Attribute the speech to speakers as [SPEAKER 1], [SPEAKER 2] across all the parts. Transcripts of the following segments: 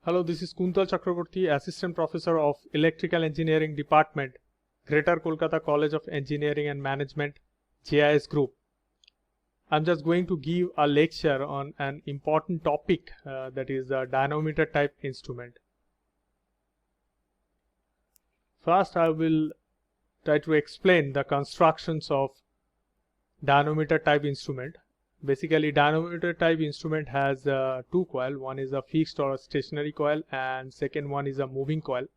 [SPEAKER 1] Hello, this is Kuntal Chakraborty, Assistant Professor of Electrical Engineering Department, Greater Kolkata College of Engineering and Management, JIS Group. I'm just going to give a lecture on an important topic that is the dynamometer type instrument. First, I will try to explain the constructions of dynamometer type instrument. Basically, dynamometer type instrument has two coil. One is a fixed or a stationary coil, and second one is a moving coil.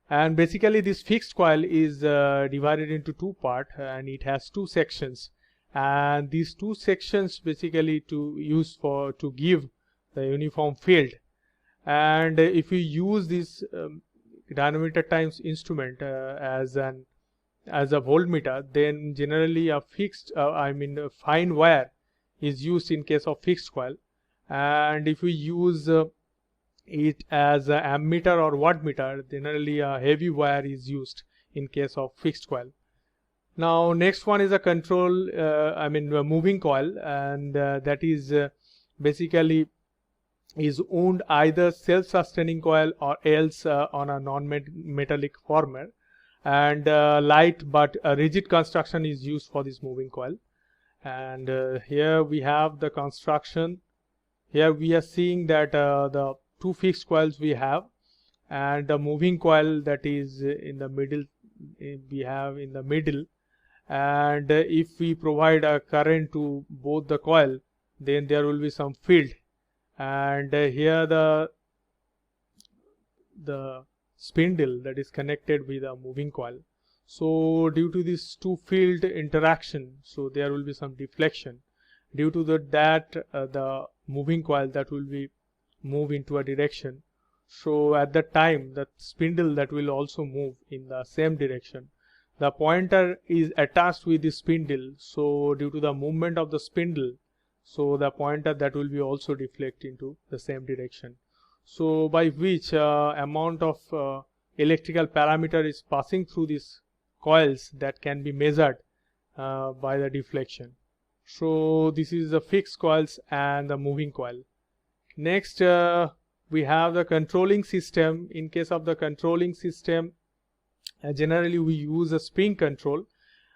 [SPEAKER 1] And basically, this fixed coil is divided into two parts, and it has two sections. And these two sections basically to give the uniform field. And if we use this dynamometer times instrument as a voltmeter, then generally a a fine wire is used in case of fixed coil, and if we use it as a ammeter or wattmeter, generally a heavy wire is used in case of fixed coil. Now next one is a a moving coil, and that is basically is wound either self-sustaining coil or else on a non-metallic former, and light but rigid construction is used for this moving coil. And here we have the construction. Here we are seeing that the two fixed coils we have, and the moving coil that is in the middle, we have in the middle. And if we provide a current to both the coil, then there will be some field. And here the spindle that is connected with a moving coil. So due to this two field interaction, so there will be some deflection. Due to the moving coil that will be move into a direction. So at that time, the spindle that will also move in the same direction. The pointer is attached with the spindle. So due to the movement of the spindle, so the pointer that will be also deflect into the same direction. So by which amount of electrical parameter is passing through these coils that can be measured by the deflection. So this is the fixed coils and the moving coil. Next we have the controlling system. In case of the controlling system, generally we use a spring control,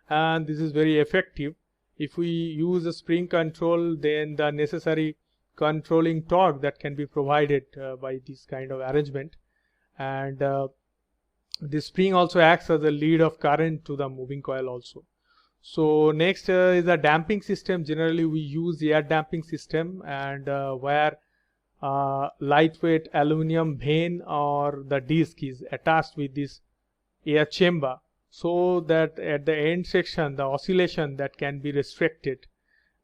[SPEAKER 1] and this is very effective. If we use a spring control, then the necessary controlling torque that can be provided by this kind of arrangement, and the spring also acts as a lead of current to the moving coil also. So next is a damping system. Generally we use air damping system, and where lightweight aluminum vane or the disc is attached with this air chamber, so that at the end section the oscillation that can be restricted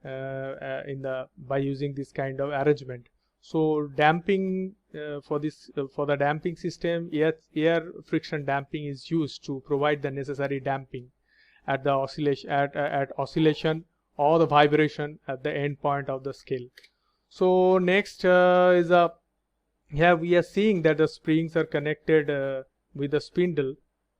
[SPEAKER 1] by using this kind of arrangement. So damping for the damping system, air friction damping is used to provide the necessary damping at the oscillation or the vibration at the end point of the scale. So next is here we are seeing that the springs are connected with the spindle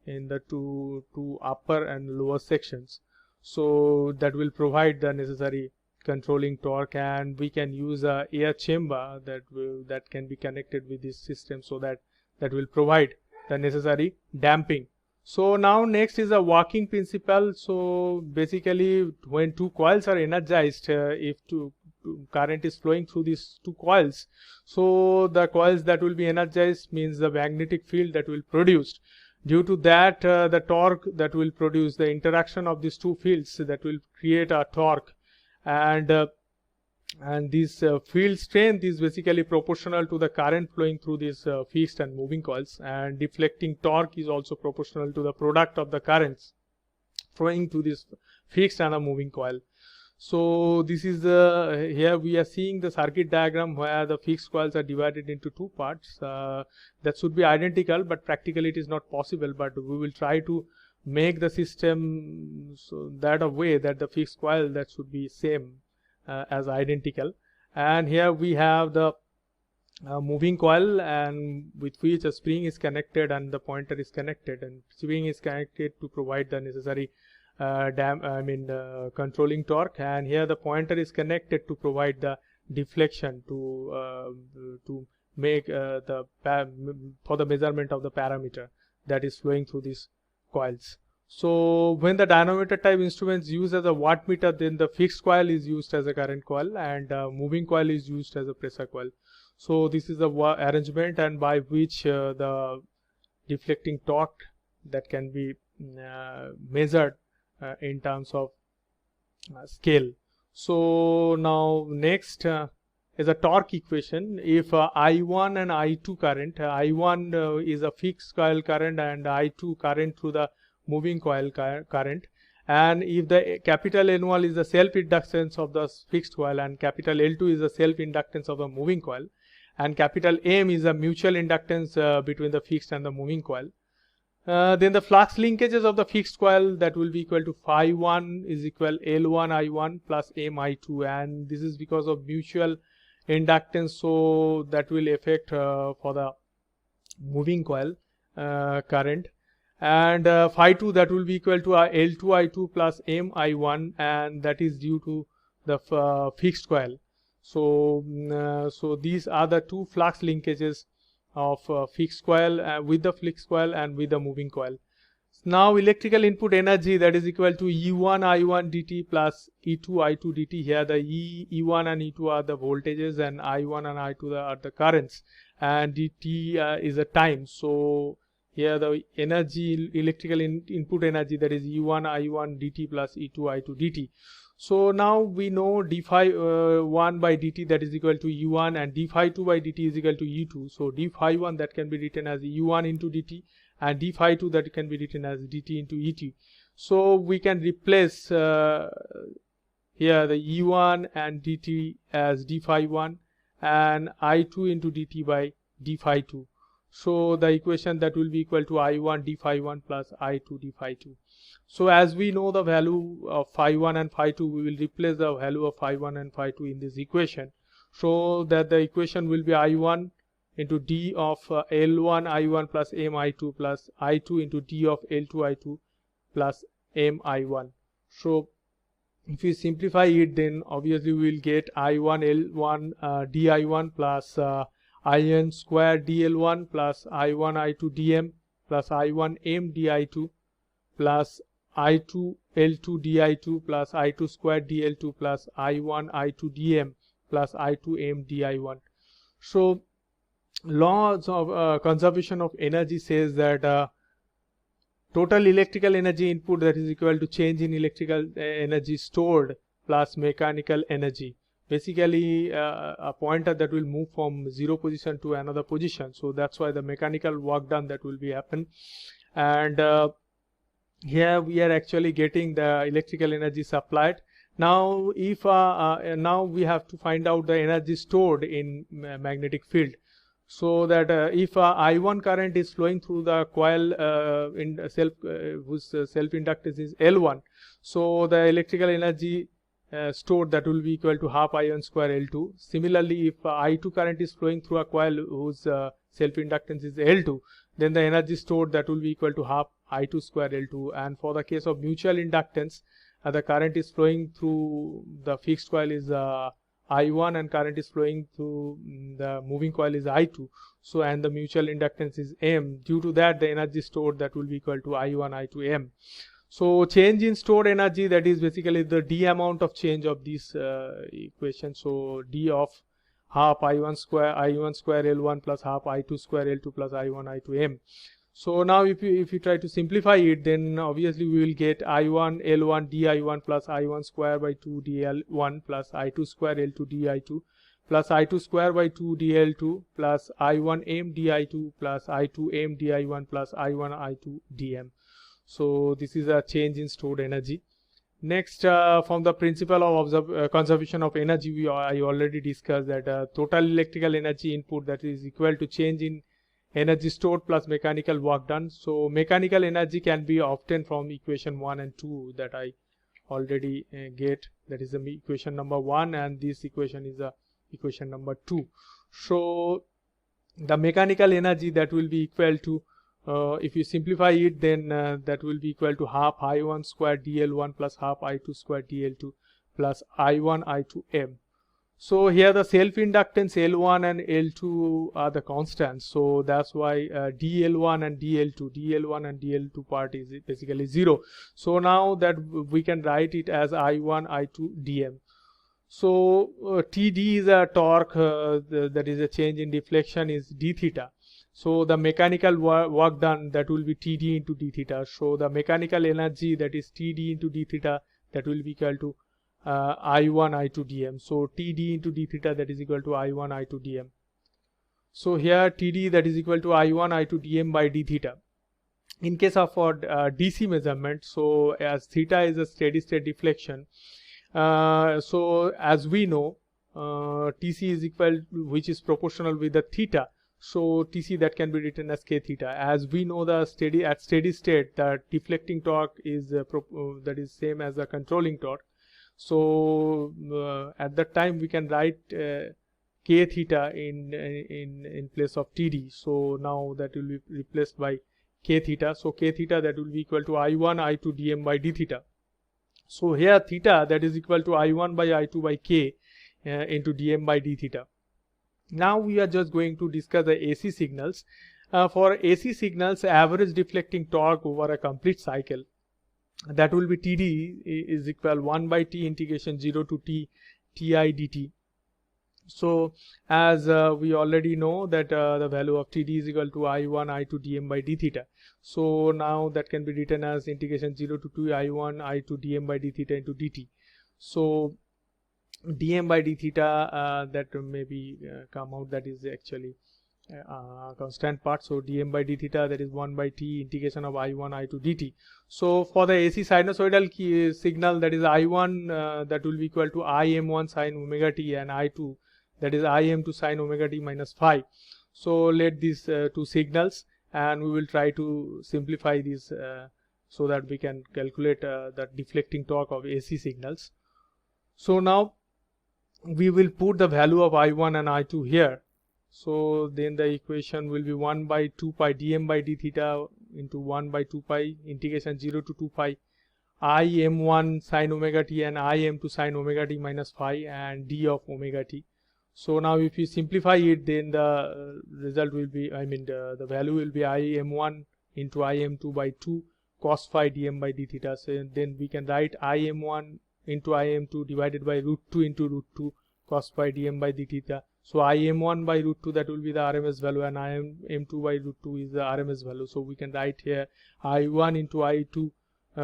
[SPEAKER 1] in the two upper and lower sections. So that will provide the necessary controlling torque, and we can use a air chamber that can be connected with this system, so that will provide the necessary damping. So now next is a working principle. So basically, when two coils are energized, if current is flowing through these two coils, so the coils that will be energized means the magnetic field that will produce. Due to that, the torque that will produce, the interaction of these two fields that will create a torque, and this field strength is basically proportional to the current flowing through these fixed and moving coils, and deflecting torque is also proportional to the product of the currents flowing to this fixed and a moving coil. So this is here we are seeing the circuit diagram where the fixed coils are divided into two parts. That should be identical, but practically it is not possible, but we will try to make the system so that a way that the fixed coil that should be same as identical. And here we have the moving coil, and with which a spring is connected and the pointer is connected, and spring is connected to provide the necessary controlling torque, and here the pointer is connected to provide the deflection to make for the measurement of the parameter that is flowing through these coils. So when the dynamometer type instrument is used as a wattmeter, then the fixed coil is used as a current coil, and moving coil is used as a pressure coil. So this is the arrangement, and by which the deflecting torque that can be measured in terms of scale. So now next is a torque equation. If I1 and I2 current, I1 is a fixed coil current and I2 current through the moving coil current, and if the capital N1 is the self inductance of the fixed coil and capital L2 is the self inductance of the moving coil, and capital M is a mutual inductance between the fixed and the moving coil, then the flux linkages of the fixed coil that will be equal to phi1 is equal L1 I1 plus M I2, and this is because of mutual inductance, so that will affect for the moving coil current, and phi2 that will be equal to L2 I2 plus M I1, and that is due to the fixed coil. So these are the two flux linkages of fixed coil with the fixed coil and with the moving coil. Now electrical input energy that is equal to E1 I1 dt plus E2 I2 dt. Here the E1 and E2 are the voltages and I1 and I2 are the currents, and dt is the time. So here the energy, electrical input energy, that is E1 I1 dt plus E2 I2 dt. So now we know d phi 1 by dt that is equal to E1, and d phi 2 by dt is equal to E2. So d phi 1 that can be written as E1 into dt, and d phi 2 that can be written as dt into Et. So we can replace here the E1 and dt as d phi 1 and I2 into dt by d phi 2. So the equation that will be equal to I1 d phi 1 plus I2 d phi 2. So as we know the value of phi 1 and phi 2, we will replace the value of phi 1 and phi 2 in this equation, so that the equation will be I1 into d of L1 I1 plus M I2 plus I2 into d of L2 I2 plus M I1. So if we simplify it, then obviously we will get I1 L1 di1 plus in square dl1 plus I1 I2 dm plus I1 m di2 plus I2 L2 di2 plus I2 square dl2 plus I1 I2 dm plus I2 m di1. So laws of conservation of energy says that total electrical energy input that is equal to change in electrical energy stored plus mechanical energy. Basically a pointer that will move from zero position to another position, so that's why the mechanical work done that will be happen. And here we are actually getting the electrical energy supplied. Now if now we have to find out the energy stored in magnetic field. So that if I1 current is flowing through the coil in whose self inductance is L1, so the electrical energy stored that will be equal to half I1 square L2. Similarly, if I2 current is flowing through a coil whose self inductance is L2, then the energy stored that will be equal to half I2 square L2. And for the case of mutual inductance, the current is flowing through the fixed coil is I1 and current is flowing through the moving coil is I2. So and the mutual inductance is M. Due to that, the energy stored that will be equal to I1 I2 M. So change in stored energy, that is basically the d amount of change of this equation. So d of half I1 square L1 plus half I2 square L2 plus I1 I2 M. So now if you try to simplify it, then obviously we will get I1 L1 di1 plus I1 square by 2 dl1 plus I2 square L2 di2 plus I2 square by 2 dl2 plus I1 m di2 plus I2 m di1 plus I1 I2 dm. So this is a change in stored energy. Next, from the principle of conservation of energy, I already discussed that total electrical energy input that is equal to change in energy stored plus mechanical work done. So mechanical energy can be obtained from equation 1 and 2 that I already get. That is the equation number 1, and this equation is equation number 2. So the mechanical energy that will be equal to if you simplify it, then that will be equal to half I1 square dl1 plus half I2 square dl2 plus I1 I2 m. So here the self-inductance L1 and L2 are the constants. So that's why DL1 and DL1 and DL2 part is basically 0. So now that we can write it as I1, I2, dm. So TD is a torque, that is a change in deflection, is d theta. So the mechanical work done, that will be TD into d theta. So the mechanical energy, that is TD into d theta, that will be equal to I1 I2 dm. So TD into d theta, that is equal to I1 I2 dm. So here TD, that is equal to I1 I2 dm by d theta. In case of our DC measurement, so as theta is a steady state deflection, so as we know, TC is equal to, which is proportional with the theta. So TC, that can be written as k theta. As we know, the at steady state, the deflecting torque is that is same as the controlling torque. So at that time we can write k theta in place of TD. So now that will be replaced by k theta. So k theta, that will be equal to I1 I2 dm by d theta. So here theta, that is equal to I1 by I2 by k into dm by d theta. Now we are just going to discuss the AC signals. For AC signals, average deflecting torque over a complete cycle, that will be TD is equal 1 by T integration 0 to T Ti dt. So as we already know that the value of TD is equal to I1 I2 dm by d theta. So now that can be written as integration 0 to 2 I1 I2 dm by d theta into dt. So dm by d theta, that maybe come out, that is actually constant part. So dm by d theta, that is 1 by T integration of I1 I2 dt. So for the AC sinusoidal signal, that is I1, that will be equal to Im1 sin omega t, and I2, that is Im2 sin omega t minus phi. So let these two signals, and we will try to simplify this so that we can calculate the deflecting torque of AC signals. So now we will put the value of I1 and I2 here. So then the equation will be 1 by 2 pi dm by d theta into 1 by 2 pi integration 0 to 2 pi Im1 sin omega t and Im2 sin omega t minus phi and d of omega t. So now if you simplify it, then the result will be, the value will be Im1 into Im2 by 2 cos phi dm by d theta. So then we can write Im1 into Im2 divided by root 2 into root 2 cos phi dm by d theta. So Im1 by root 2, that will be the RMS value, and Im2 by root 2 is the RMS value. So we can write here I1 into I2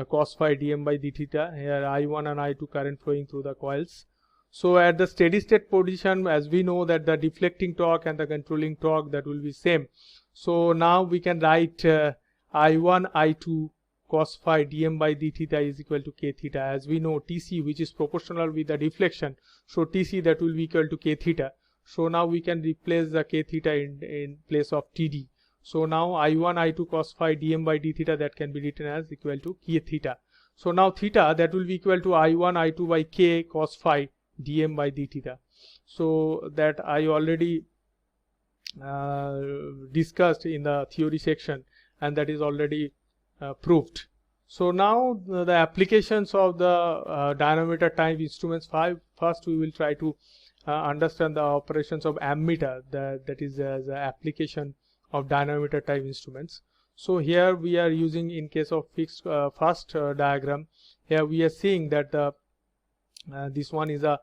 [SPEAKER 1] cos phi dm by d theta. Here I1 and I2 current flowing through the coils. So at the steady state position, as we know that the deflecting torque and the controlling torque, that will be same. So now we can write I1 I2 cos phi dm by d theta is equal to k theta. As we know, TC, which is proportional with the deflection, so TC, that will be equal to k theta. So now we can replace the k theta in place of TD. So now I1 I2 cos phi dm by d theta, that can be written as equal to k theta. So now theta, that will be equal to I1 I2 by k cos phi dm by d theta. So that I already discussed in the theory section, and that is already proved. So now the applications of the dynamometer type instruments. First we will try to understand the operations of ammeter, that is the application of dynamometer type instruments. So here we are using, in case of fixed first diagram, here we are seeing that this one is a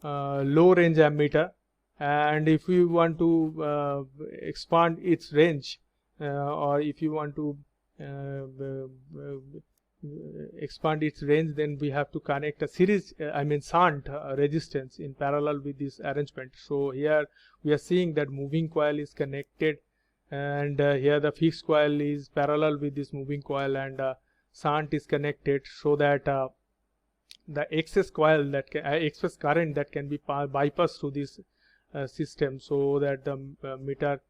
[SPEAKER 1] low range ammeter, and if we want to expand its range, or if you want to expand its range, then we have to connect a series shunt resistance in parallel with this arrangement. So here we are seeing that moving coil is connected, and here the fixed coil is parallel with this moving coil, and shunt is connected, so that the excess coil that excess current that can be bypassed through this system, so that the meter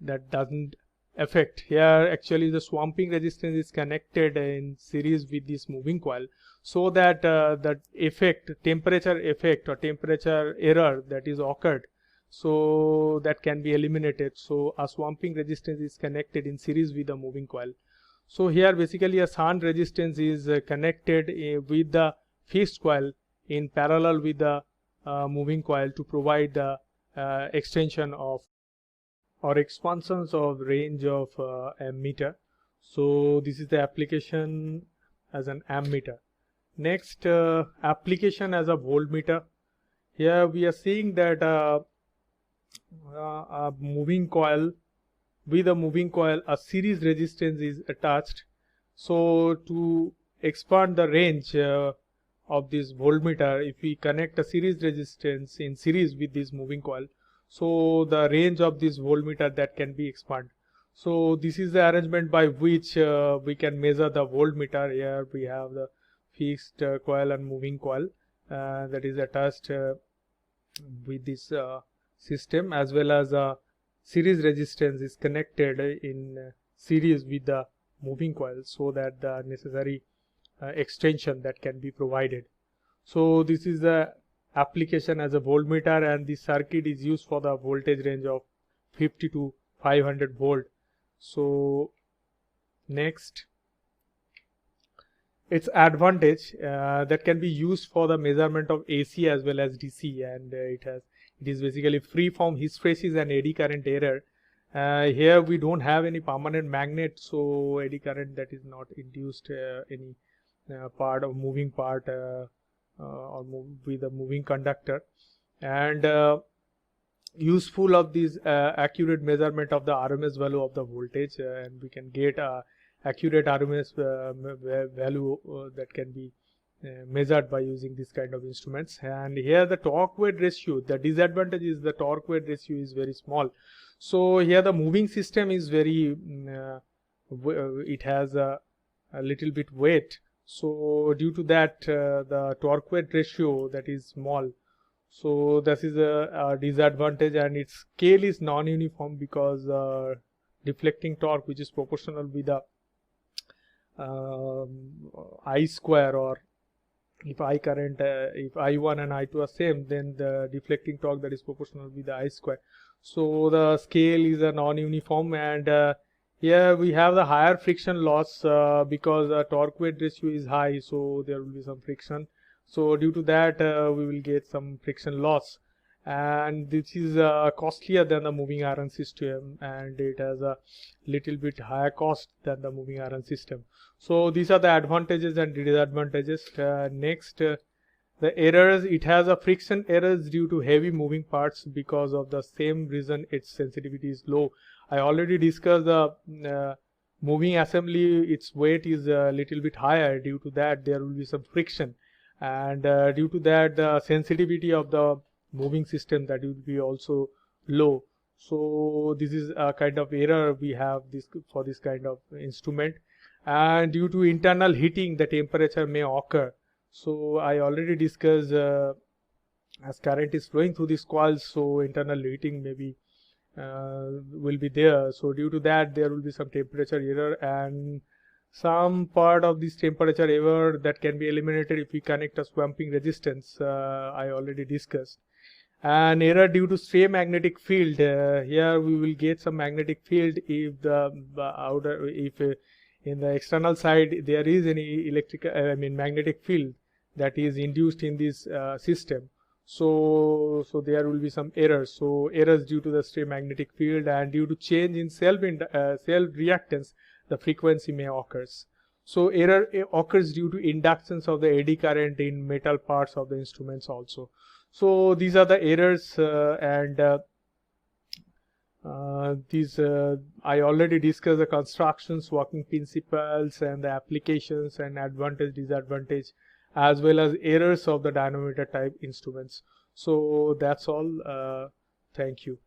[SPEAKER 1] that doesn't affect. Here actually the swamping resistance is connected in series with this moving coil, so that that effect, temperature effect or temperature error that is occurred, so that can be eliminated. So a swamping resistance is connected in series with the moving coil. So here basically a shunt resistance is connected with the fixed coil in parallel with the moving coil to provide the extension of or expansions of range of ammeter. So this is the application as an ammeter. Next, application as a voltmeter. Here we are seeing that a moving coil, with a moving coil a series resistance is attached. So to expand the range of this voltmeter, if we connect a series resistance in series with this moving coil, so the range of this voltmeter that can be expanded. So this is the arrangement by which we can measure the voltmeter. Here we have the fixed coil and moving coil that is attached with this system, as well as a series resistance is connected in series with the moving coil, so that the necessary extension that can be provided. So this is the application as a voltmeter, and the circuit is used for the voltage range of 50 to 500 volt. So next, its advantage that can be used for the measurement of AC as well as DC, and it is basically free from hysteresis and eddy current error. Here we don't have any permanent magnet, so eddy current that is not induced any part of moving part or with a moving conductor, and useful of this accurate measurement of the RMS value of the voltage, and we can get a accurate RMS value that can be measured by using this kind of instruments. And here the torque weight ratio, the disadvantage is the torque weight ratio is very small. So here the moving system is very it has a little bit weight, so due to that the torque weight ratio that is small. So this is a disadvantage, and its scale is non-uniform because deflecting torque, which is proportional with the I square, or if I current, if I1 and I2 are same, then the deflecting torque that is proportional with the I square. So the scale is a non-uniform, and here we have the higher friction loss because the torque weight ratio is high, so there will be some friction. So due to that we will get some friction loss, and this is costlier than the moving iron system, and it has a little bit higher cost than the moving iron system. So these are the advantages and disadvantages. Next, the errors. It has a friction errors due to heavy moving parts. Because of the same reason its sensitivity is low. I already discussed the moving assembly, its weight is a little bit higher. Due to that there will be some friction, and due to that the sensitivity of the moving system that will be also low. So this is a kind of error we have this for this kind of instrument. And due to internal heating, the temperature may occur. So I already discussed as current is flowing through these coils, so internal heating maybe will be there. So due to that there will be some temperature error, and some part of this temperature error that can be eliminated if we connect a swamping resistance. I already discussed. An error due to stray magnetic field. Here we will get some magnetic field if the outer, if in the external side there is any magnetic field that is induced in this system. So there will be some errors. So errors due to the stray magnetic field, and due to change in self reactance, the frequency may occurs. So error occurs due to inductance of the eddy current in metal parts of the instruments also. So these are the errors, and these I already discussed the constructions, working principles, and the applications and advantage, disadvantage, as well as errors of the dynamometer type instruments. So that's all. Thank you.